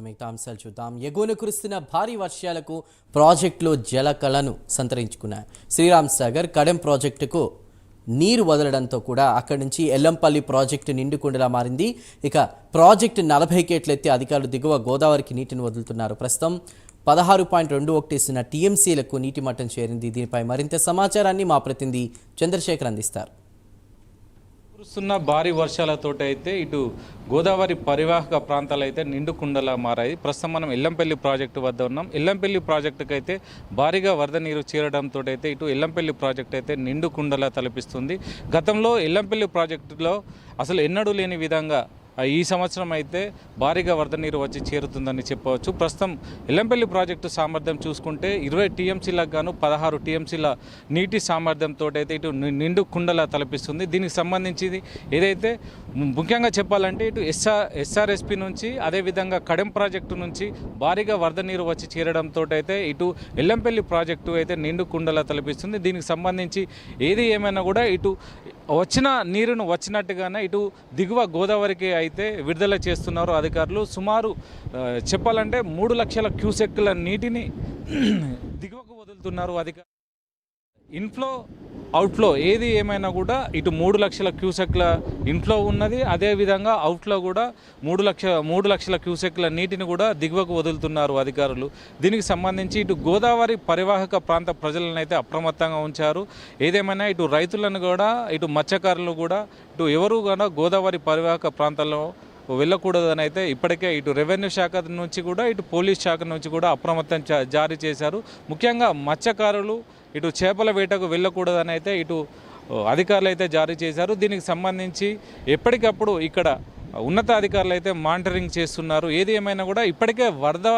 మిగతా అంశాలు చూద్దాం. ఎగువన కురుస్తున్న భారీ వర్షాలకు ప్రాజెక్టులో జలకళను సంతరించుకున్నాయి. శ్రీరామ్ సాగర్ కడెం ప్రాజెక్టుకు నీరు వదలడంతో కూడా అక్కడి నుంచి ఎల్లంపల్లి ప్రాజెక్టు నిండుకుండలా మారింది. ఇక ప్రాజెక్టు 40 గేట్లెత్తి అధికారులు దిగువ గోదావరికి నీటిని వదులుతున్నారు. ప్రస్తుతం 16.21 టీఎంసీలకు నీటి మట్టం చేరింది. దీనిపై మరింత సమాచారాన్ని మా ప్రతినిధి చంద్రశేఖర్ అందిస్తారు. కురుస్తున్న భారీ వర్షాలతోటి అయితే ఇటు గోదావరి పరివాహక ప్రాంతాలు అయితే నిండు కుండలా మారాయి. ప్రస్తుతం మనం ఎల్లంపల్లి ప్రాజెక్టు వద్ద ఉన్నాం. ఎల్లంపల్లి ప్రాజెక్టుకు అయితే భారీగా వరద నీరు చేరడంతో అయితే ఇటు ఎల్లంపల్లి ప్రాజెక్టు అయితే నిండు కుండలా తలపిస్తుంది. గతంలో ఎల్లంపల్లి ప్రాజెక్టులో అసలు ఎన్నడూ లేని విధంగా ఈ సంవత్సరం అయితే భారీగా వరద నీరు వచ్చి చేరుతుందని చెప్పవచ్చు. ప్రస్తుతం ఎల్లంపల్లి ప్రాజెక్టు సామర్థ్యం చూసుకుంటే 20 టీఎంసీలకు గాను 16 టీఎంసీల నీటి సామర్థ్యంతో అయితే ఇటు నిండు కుండలా తలపిస్తుంది. దీనికి సంబంధించి ఏదైతే ముఖ్యంగా చెప్పాలంటే ఇటు ఎస్ఆర్ఎస్పి నుంచి అదేవిధంగా కడెం ప్రాజెక్టు నుంచి భారీగా వరద నీరు వచ్చి చేరడంతో అయితే ఇటు ఎల్లంపల్లి ప్రాజెక్టు అయితే నిండు కుండలా తలపిస్తుంది. దీనికి సంబంధించి ఏది ఏమైనా కూడా ఇటు వచ్చిన నీరును వచ్చినట్టుగానే ఇటు దిగువ గోదావరికి అయితే విడుదల చేస్తున్నారు అధికారులు. సుమారు చెప్పాలంటే 3 లక్షల క్యూసెక్కుల నీటిని దిగువకు వదులుతున్నారు అధికారులు. ఇన్ఫ్లో అవుట్ఫ్లో ఏది ఏమైనా కూడా ఇటు 3 లక్షల క్యూసెక్ల ఇన్ఫ్లో ఉన్నది, అదేవిధంగా అవుట్ఫ్లో కూడా 3 లక్షల క్యూసెక్ల నీటిని కూడా దిగువకు వదులుతున్నారు అధికారులు. దీనికి సంబంధించి ఇటు గోదావరి పరివాహక ప్రాంత ప్రజలను అయితే అప్రమత్తంగా ఉంచారు. ఏదేమైనా ఇటు రైతులను కూడా ఇటు మత్స్యకారులు కూడా ఇటు ఎవరు కూడా గోదావరి పరివాహక ప్రాంతాల్లో వెళ్ళకూడదని అయితే ఇప్పటికే ఇటు రెవెన్యూ శాఖ నుంచి కూడా ఇటు పోలీస్ శాఖ నుంచి కూడా అప్రమత్తం జారీ చేశారు. ముఖ్యంగా మత్స్యకారులు ఇటు చేపల వేటకు వెళ్ళకూడదని అయితే ఇటు అధికారులు అయితే జారీ చేశారు. దీనికి సంబంధించి ఎప్పటికప్పుడు ఇక్కడ ఉన్నతాధికారులు అయితే మానిటరింగ్ చేస్తున్నారు. ఏది ఏమైనా కూడా ఇప్పటికే వరద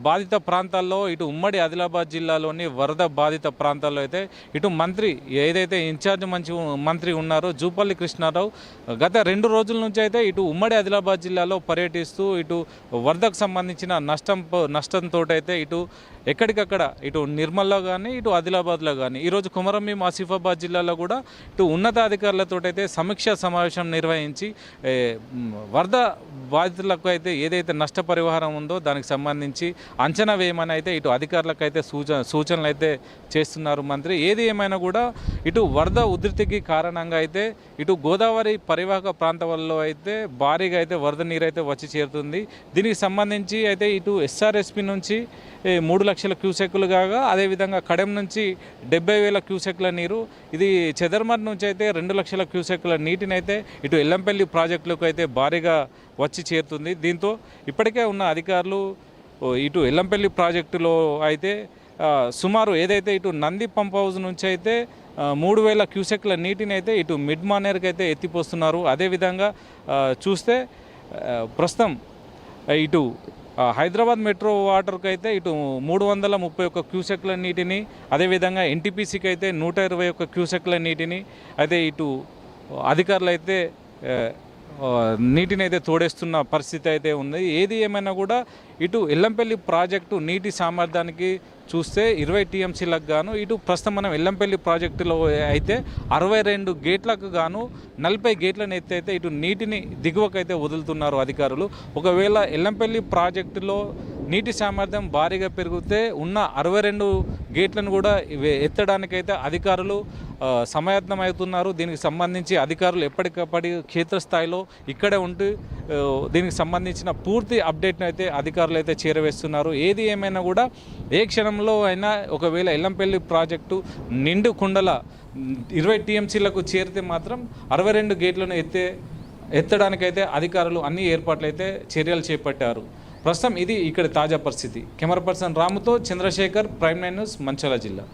బాధిత ప్రాంతాల్లో ఇటు ఉమ్మడి ఆదిలాబాద్ జిల్లాలోని వరద బాధిత ప్రాంతాల్లో అయితే ఇటు మంత్రి ఏదైతే ఇన్ఛార్జ్ మంత్రి ఉన్నారో జూపల్లి కృష్ణారావు గత 2 రోజుల నుంచి అయితే ఇటు ఉమ్మడి ఆదిలాబాద్ జిల్లాలో పర్యటిస్తూ ఇటు వరదకు సంబంధించిన నష్టంతో అయితే ఇటు ఎక్కడికక్కడ ఇటు నిర్మల్లో కానీ ఇటు ఆదిలాబాద్లో కానీ ఈరోజు కుమరంభీం ఆసిఫాబాద్ జిల్లాలో కూడా ఇటు ఉన్నతాధికారులతో అయితే సమీక్షా సమావేశం నిర్వహించి వరద బాధితులకు అయితే ఏదైతే నష్టపరిహారం ఉందో దానికి సంబంధించి అంచనా వేయమని అయితే ఇటు అధికారులకు అయితే సూచనలు అయితే చేస్తున్నారు మంత్రి. ఏది ఏమైనా కూడా ఇటు వరద ఉధృతికి కారణంగా అయితే ఇటు గోదావరి పరివాహక ప్రాంతాల్లో అయితే భారీగా అయితే వరద నీరు అయితే వచ్చి చేరుతుంది. దీనికి సంబంధించి అయితే ఇటు ఎస్ఆర్ఎస్పి నుంచి 3 లక్షల క్యూసెక్కులు కాగా అదేవిధంగా కడెం నుంచి 70,000 క్యూసెక్ల నీరు, ఇది చెదర్మర్ నుంచి అయితే 2 లక్షల క్యూసెక్కుల నీటిని అయితే ఇటు ఎల్లంపల్లి ప్రాజెక్టులకు అయితే భారీగా వచ్చి చేరుతుంది. దీంతో ఇప్పటికే ఉన్న అధికారులు ఇటు ఎల్లంపల్లి ప్రాజెక్టులో అయితే సుమారు ఏదైతే ఇటు నంది పంప్ హౌస్ నుంచి అయితే 3,000 క్యూసెక్ల నీటిని అయితే ఇటు మిడ్ మానేర్కి అయితే ఎత్తిపోస్తున్నారు. అదేవిధంగా చూస్తే ప్రస్తుతం ఇటు హైదరాబాద్ మెట్రో వాటర్కి అయితే ఇటు 331 క్యూసెక్ల నీటిని, అదేవిధంగా ఎన్టీపీసీకి అయితే 121 క్యూసెక్ల నీటిని అయితే ఇటు అధికారులు అయితే నీటిని అయితే తోడేస్తున్న పరిస్థితి అయితే ఉంది. ఏది ఏమైనా కూడా ఇటు ఎల్లంపల్లి ప్రాజెక్టు నీటి సామర్థ్యానికి చూస్తే 20 టీఎంసీలకు గాను ఇటు ప్రస్తుతం మనం ఎల్లంపల్లి ప్రాజెక్టులో అయితే 62 గేట్లకు గాను 40 గేట్లను అయితే ఇటు నీటిని దిగువకైతే వదులుతున్నారు అధికారులు. ఒకవేళ ఎల్లంపల్లి ప్రాజెక్టులో నీటి సామర్థ్యం భారీగా పెరిగితే ఉన్న 62 గేట్లను కూడా ఎత్తడానికైతే అధికారులు సమాయత్నం అవుతున్నారు. దీనికి సంబంధించి అధికారులు ఎప్పటికప్పటి క్షేత్రస్థాయిలో ఇక్కడే ఉంటూ దీనికి సంబంధించిన పూర్తి అప్డేట్ను అయితే అధికారులు అయితే చేరవేస్తున్నారు. ఏది ఏమైనా కూడా ఏ క్షణంలో అయినా ఒకవేళ ఎల్లంపల్లి ప్రాజెక్టు నిండు కుండల 20 టీఎంసీలకు చేరితే మాత్రం 62 గేట్లను ఎత్తడానికైతే అధికారులు అన్ని ఏర్పాట్లు అయితే చర్యలు చేపట్టారు. ప్రస్తుతం ఇది ఇక్కడ తాజా పరిస్థితి. కెమెరా పర్సన్ రాముతో చంద్రశేఖర్, ప్రైమ్ 9 న్యూస్, మంచిర్యాల జిల్లా.